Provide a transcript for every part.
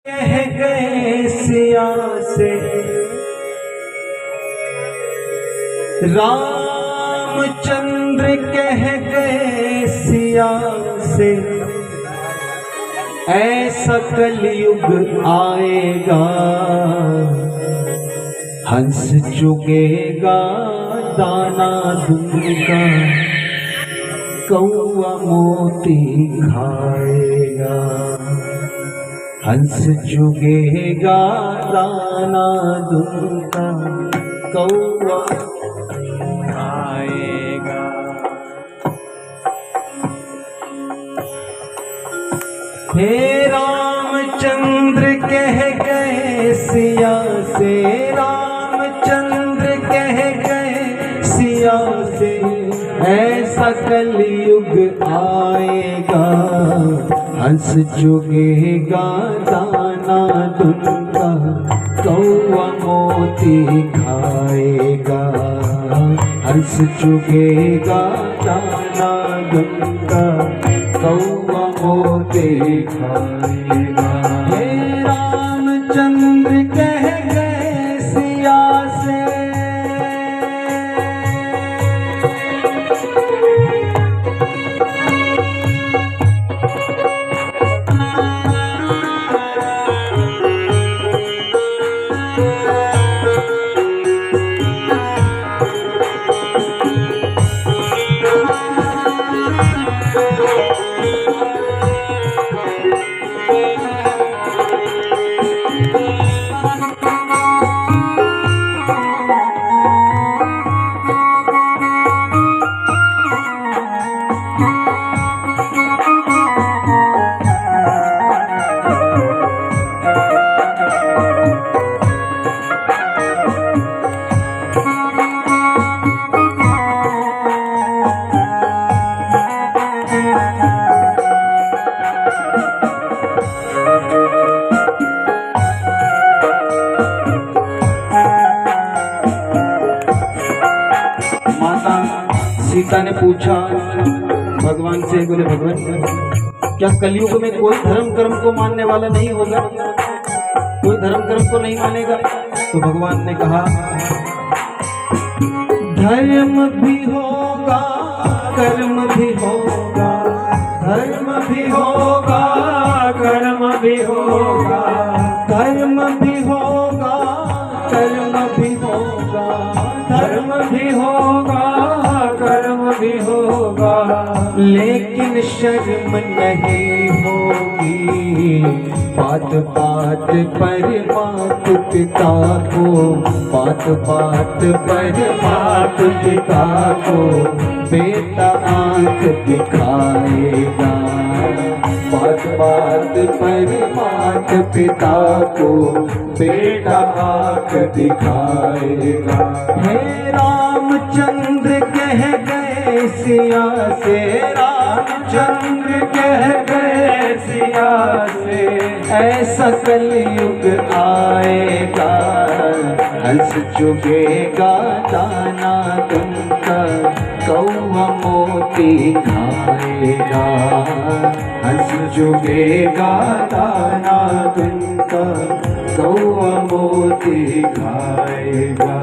कह गए सिया से रामचंद्र कह गए सिया से ऐसा कलयुग आएगा हंस चुगेगा दाना दूंगा कौआ मोती खाएगा हंस चुगेगा दाना दूंगा कौआ खाएगा। हे रामचंद्र कह गए सिया से रामचंद्र कह गए सिया से ऐसा कलयुग आएगा हंस चुगेगा दाना दूंगा कौआ मोती खाएगा हंस चुगेगा दाना दूंगा कौआ मोती खाएगा। हे रामचंद्र कह गए सिया से सीता ने पूछा भगवान से, बोले भगवान क्या कलयुग में कोई धर्म कर्म को मानने वाला नहीं होगा, कोई धर्म कर्म को नहीं मानेगा? तो भगवान ने कहा धर्म भी होगा कर्म भी होगा, धर्म भी होगा कर्म भी होगा, धर्म भी होगा कर्म भी होगा, धर्म भी होगा कर्म भी होगा, लेकिन शर्म नहीं होगी बात बात पर मात पिता को, बात बात पर मात पिता को बेटा आंख दिखाएगा, बात बात पर मात पिता को बेटा आंख दिखाएगा। हे रामचंद्र कह गए सिया से रामचंद्र कह गए सिया से ऐसा कलयुग आएगा हंस चुगेगा दाना दूंगा कौआ मोती खाएगा, हंस चुगेगा दाना दूंगा कौआ मोती खाएगा।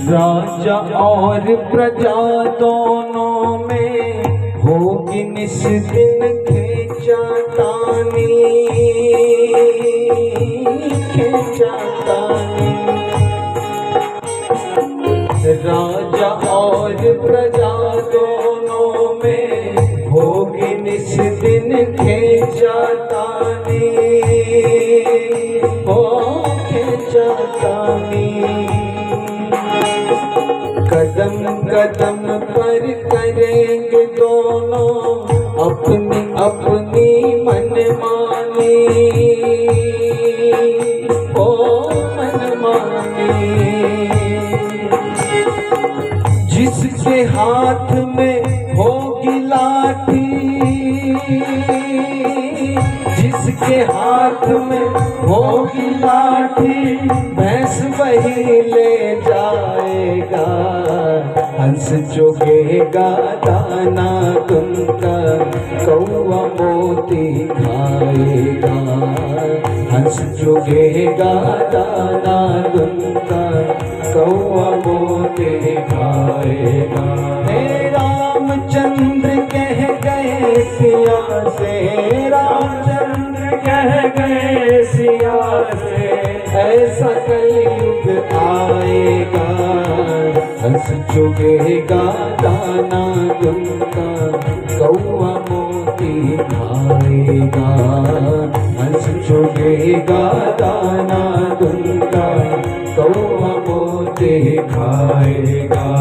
राजा और प्रजा दोनों में होगी निस्दिन खींचातानी, खींचातानी। राजा और प्रजा दोनों में होगी निस्दिन खींचातानी, हो खींचातानी। कदम कदम पर करेंगे दोनों अपनी अपनी मनमानी, ओ मनमानी। जिसके हाथ में होगी लाठी, जिसके हाथ में होगी लाठी, भैंस वही ले जाएगा। हंस चुगेगा दाना तुमका, कौवा मोती खाएगा। हंस चुगेगा दाना तुमका, कौवा मोती खाएगा। हे रामचंद्र कह गए सिया से, रामचंद्र कह गए सिया से, ऐसा कलयुग आएगा। हंस चुगेगा दाना तुमका, कौवा मोती खाएगा। हंस चुगेगा दाना तुमका, कौवा मोती खाएगा।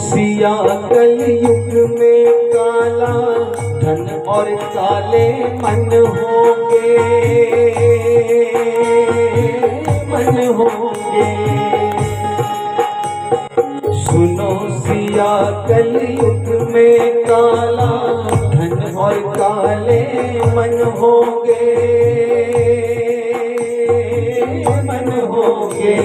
सिया कलयुग में काला धन और काले मन होंगे, मन होंगे। सुनो सिया कलयुग में काला धन और काले मन होंगे, मन होंगे।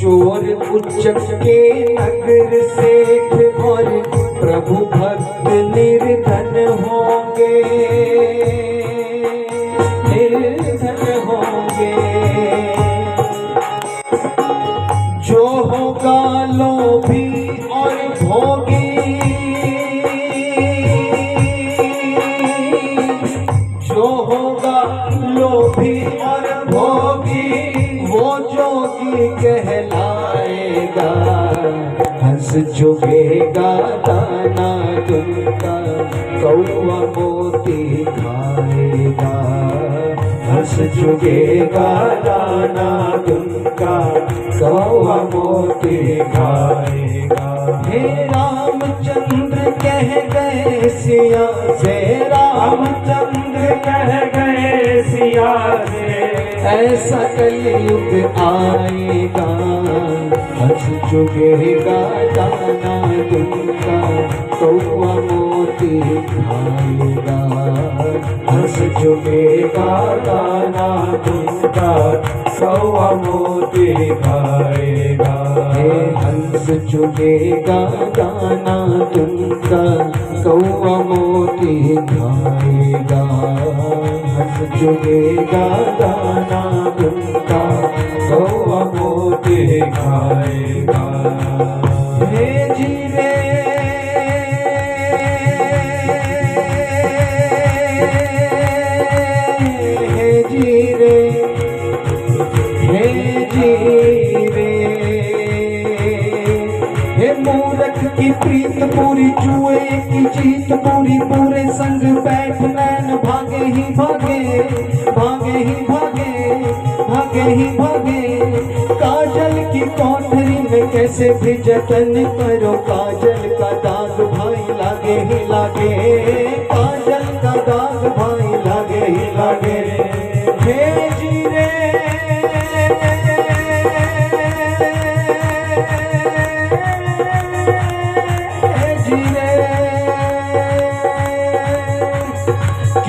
चोर उच्चक के नगर सेठ और प्रभु भक्त निर्धन होंगे, निर्धन होंगे। जो होगा लोभी और भोगी, जो होगा लोभी और भोगी, वो जोगी कहलाएगा। हंस चुगेगा दाना तुमका, कौवा मोती खाएगा। हंस चुगेगा दाना तुमका, कौवा मोती खाएगा। हे रामचंद्र कह गए सिया से, रामचंद्र कह गए सिया से, ऐसा कलयुग आएगा। हंस चुगेगा दाना तुमका, कौवा मोती खाएगा। हंस चुगेगा दाना तुमका, कौवा मोती खाएगा। हे हंस चुगेगा दाना तुमका, कौवा मोती खाएगा। हंस चुगेगा दाना तुमका, कौवा मोती खाएगा। हे जीरे मूर्ख की प्रीत पूरी, जुए की जीत पूरी, पूरे संग बैठ नैन भागे ही भागे, भागे ही भागे, भागे ही भागे। काजल की कोठरी में कैसे भी जतन करो, काजल का दाग भाई लागे ही लागे, काजल का दाग भाई लागे ही लागे। हे जीरे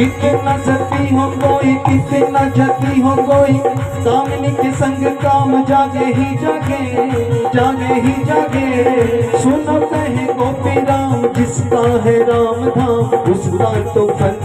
कितना सती हो कोई, कितना जती हो कोई, कामिनी के संग काम जागे ही जागे, जागे ही जागे। सुनो कहे गोपी राम, जिसका है राम धाम उसका तो फल